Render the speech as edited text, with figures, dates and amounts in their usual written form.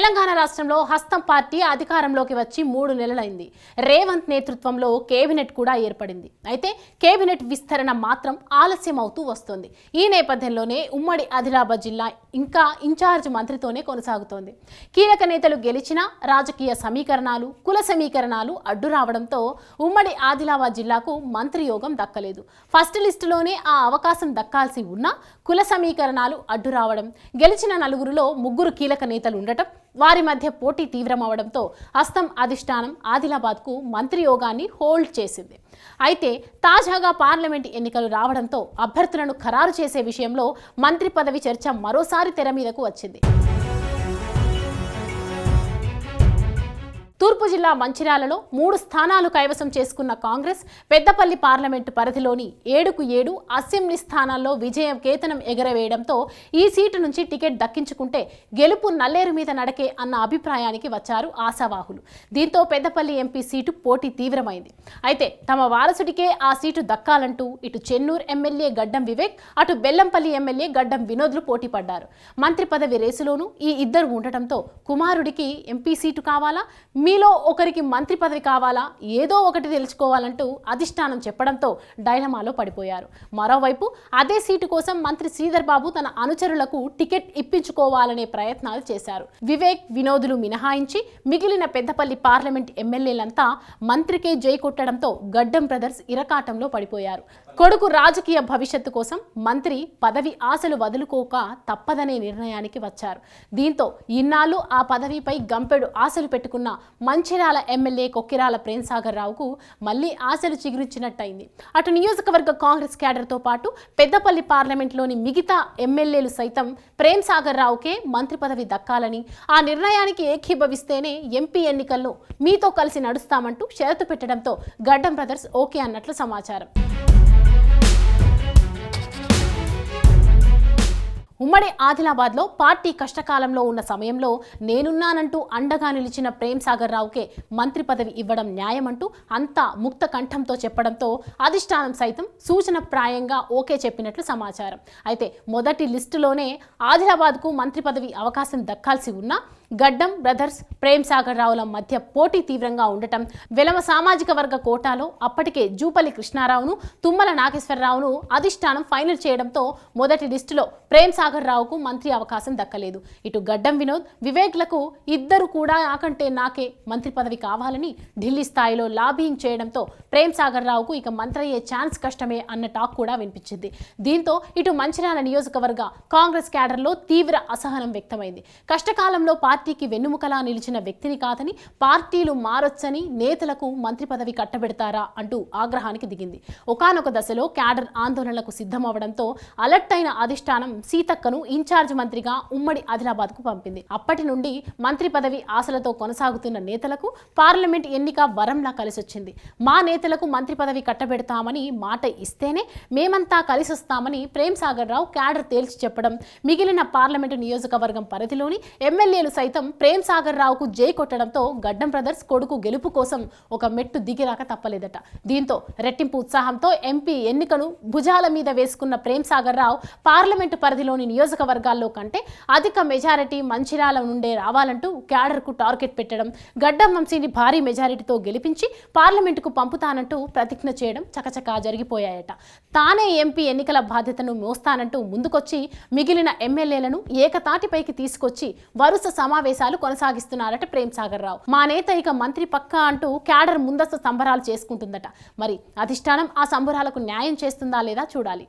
తెలంగాణ రాష్ట్రంలో హస్తం పార్టీ అధికారంలోకి వచ్చి 3 నెలలైంది. రేవంత్ నేతృత్వంలో కేబినెట్ కూడా ఏర్పడింది. అయితే కేబినెట్ విస్తరణ మాత్రం ఆలస్యం అవుతూ వస్తోంది. ఈ నేపథ్యంలోనే ఉమ్మడి ఆదిలాబాద్ జిల్లా ఇంకా ఇన్ఛార్జ్ మంత్రితోనే కొనసాగుతోంది. కీలక నేతలు గెలిచినా రాజకీయ సమీకరణాలు, కుల సమీకరణాలు అడ్డు రావడంతో ఉమ్మడి ఆదిలాబాద్ జిల్లాకు మంత్రి యోగం దక్కలేదు. ఫస్ట్ లిస్టులోనే ఆ అవకాశం దక్కాల్సి ఉన్నా కుల సమీకరణాలు అడ్డు రావడం, గెలిచిన నలుగురిలో 3 కీలక నేతలు ఉండటం, వారి మధ్య పోటీ తీవ్రమవడంతో హస్తం అధిష్టానం ఆదిలాబాద్కు మంత్రి యోగాన్ని హోల్డ్ చేసింది. అయితే తాజాగా పార్లమెంట్ ఎన్నికలు రావడంతో అభ్యర్థులను ఖరారు చేసే విషయంలో మంత్రి పదవి చర్చ మరోసారి తెర మీదకు వచ్చింది. తూర్పు జిల్లా మంచిర్యాలలో 3 స్థానాలు కైవసం చేసుకున్న కాంగ్రెస్ పెద్దపల్లి పార్లమెంటు పరిధిలోని 7కు 7 అసెంబ్లీ స్థానాల్లో విజయ కేతనం ఎగరవేయడంతో ఈ సీటు నుంచి టికెట్ దక్కించుకుంటే గెలుపు నల్లేరు మీద నడకే అన్న అభిప్రాయానికి వచ్చారు ఆశావాహులు. దీంతో పెద్దపల్లి ఎంపీ సీటు పోటీ తీవ్రమైంది. అయితే తమ వారసుడికే ఆ సీటు దక్కాలంటూ ఇటు చెన్నూరు ఎమ్మెల్యే గడ్డం వివేక్, అటు బెల్లంపల్లి ఎమ్మెల్యే గడ్డం వినోద్లు పోటీ పడ్డారు. మంత్రి పదవి రేసులోనూ ఈ ఇద్దరు ఉండటంతో కుమారుడికి ఎంపీ సీటు కావాలా, మీలో ఒకరికి మంత్రి పదవి కావాలా, ఏదో ఒకటి తెలుసుకోవాలంటూ అధిష్టానం చెప్పడంతో డైలమాలో పడిపోయారు. మరోవైపు అదే సీటు కోసం మంత్రి శ్రీధర్ బాబు తన అనుచరులకు టికెట్ ఇప్పించుకోవాలనే ప్రయత్నాలు చేశారు. వివేక్, వినోదులు మినహాయించి మిగిలిన పెద్దపల్లి పార్లమెంట్ ఎమ్మెల్యేలంతా మంత్రికే జై కొట్టడంతో గడ్డం బ్రదర్స్ ఇరకాటంలో పడిపోయారు. కొడుకు రాజకీయ భవిష్యత్తు కోసం మంత్రి పదవి ఆశలు వదులుకోక తప్పదనే నిర్ణయానికి వచ్చారు. దీంతో ఇన్నాళ్ళు ఆ పదవిపై గంపెడు ఆశలు పెట్టుకున్న మంచిర్యాల ఎమ్మెల్యే కొక్కిరాల ప్రేమ్సాగర్ రావుకు మళ్లీ ఆశలు చిగురించినట్టయింది. అటు నియోజకవర్గ కాంగ్రెస్ క్యాడర్తో పాటు పెద్దపల్లి పార్లమెంట్లోని మిగతా ఎమ్మెల్యేలు సైతం ప్రేమ్సాగర్ రావుకే మంత్రి పదవి దక్కాలని, ఆ నిర్ణయానికి ఏకీభవిస్తేనే ఎంపీ ఎన్నికల్లో మీతో కలిసి నడుస్తామంటూ షరతు పెట్టడంతో గడ్డం బ్రదర్స్ ఓకే అన్నట్లు సమాచారం. ఉమ్మడి ఆదిలాబాద్లో పార్టీ కష్టకాలంలో ఉన్న సమయంలో నేనున్నానంటూ అండగా నిలిచిన ప్రేమ్సాగర్ రావుకే మంత్రి పదవి ఇవ్వడం న్యాయమంటూ అంతా ముక్త కంఠంతో చెప్పడంతో అధిష్టానం సైతం సూచనప్రాయంగా ఓకే చెప్పినట్లు సమాచారం. అయితే మొదటి లిస్టులోనే ఆదిలాబాద్కు మంత్రి పదవి అవకాశం దక్కాల్సి ఉన్నా గడ్డం బ్రదర్స్, ప్రేమ్సాగర్ రావుల మధ్య పోటీ తీవ్రంగా ఉండటం, వెలమ సామాజిక వర్గ కోటాలో అప్పటికే జూపల్లి కృష్ణారావును, తుమ్మల నాగేశ్వరరావును అధిష్టానం ఫైనల్ చేయడంతో మొదటి లిస్టులో ప్రేమ్సాగర్ రావుకు మంత్రి అవకాశం దక్కలేదు. ఇటు గడ్డం వినోద్, వివేక్లకు ఇద్దరు కూడా నాకంటే నాకే మంత్రి పదవి కావాలని ఢిల్లీ స్థాయిలో లాబింగ్ చేయడంతో ప్రేమ్సాగర్ రావుకు ఇక మంత్రి అయ్యే ఛాన్స్ కష్టమే అన్న టాక్ కూడా వినిపించింది. దీంతో ఇటు మంచిర్యాల నియోజకవర్గ కాంగ్రెస్ క్యాడర్లో తీవ్ర అసహనం వ్యక్తమైంది. కష్టకాలంలో పార్టీకి వెన్నుముకలా నిలిచిన వ్యక్తిని కాదని, పార్టీలు మారొచ్చని నేతలకు మంత్రి పదవి కట్టబెడతారా అంటూ ఆగ్రహానికి దిగింది. ఒకానొక దశలో క్యాడర్ ఆందోళనలకు సిద్ధమవడంతో అలర్ట్ అయిన అధిష్టానం సీతక్కను ఇన్ఛార్జ్ మంత్రిగా ఉమ్మడి ఆదిలాబాద్కు పంపింది. అప్పటి నుండి మంత్రి పదవి ఆశలతో కొనసాగుతున్న నేతలకు పార్లమెంట్ ఎన్నిక వరంలా కలిసొచ్చింది. మా నేతలకు మంత్రి పదవి కట్టబెడతామని మాట ఇస్తేనే మేమంతా కలిసొస్తామని ప్రేమ్సాగర్ రావు క్యాడర్ తేల్చి చెప్పడం, మిగిలిన పార్లమెంటు నియోజకవర్గం పరిధిలోని ఎమ్మెల్యేలు సైతం ప్రేమ్సాగర్ రావుకు జై కొట్టడంతో గడ్డం బ్రదర్స్ కొడుకు గెలుపు కోసం ఒక మెట్టు దిగిరాక తప్పలేదట. దీంతో రెట్టింపు ఉత్సాహంతో ఎంపీ ఎన్నికను భుజాల మీద వేసుకున్న ప్రేమ్సాగర్ రావు పార్లమెంటు పరిధిలోని నియోజకవర్గాల్లో కంటే అధిక మెజారిటీ మంచిర్యాల నుండే రావాలంటూ క్యాడర్కు టార్గెట్ పెట్టడం, గడ్డం వంశీని భారీ మెజారిటీతో గెలిపించి పార్లమెంటుకు పంపుతానంటూ ప్రతిజ్ఞ చేయడం చకచకా జరిగిపోయాయట. తానే ఎంపీ ఎన్నికల బాధ్యతను మోస్తానంటూ ముందుకొచ్చి మిగిలిన ఎమ్మెల్యేలను ఏకతాటిపైకి తీసుకొచ్చి వరుస సమావేశాలు కొనసాగిస్తున్నారట ప్రేమ్సాగర్ రావు. మా నేత ఇక మంత్రి పక్కా అంటూ క్యాడర్ ముందస్తు సంబరాలు చేసుకుంటుందట. మరి అధిష్టానం ఆ సంబరాలకు న్యాయం చేస్తుందా లేదా చూడాలి.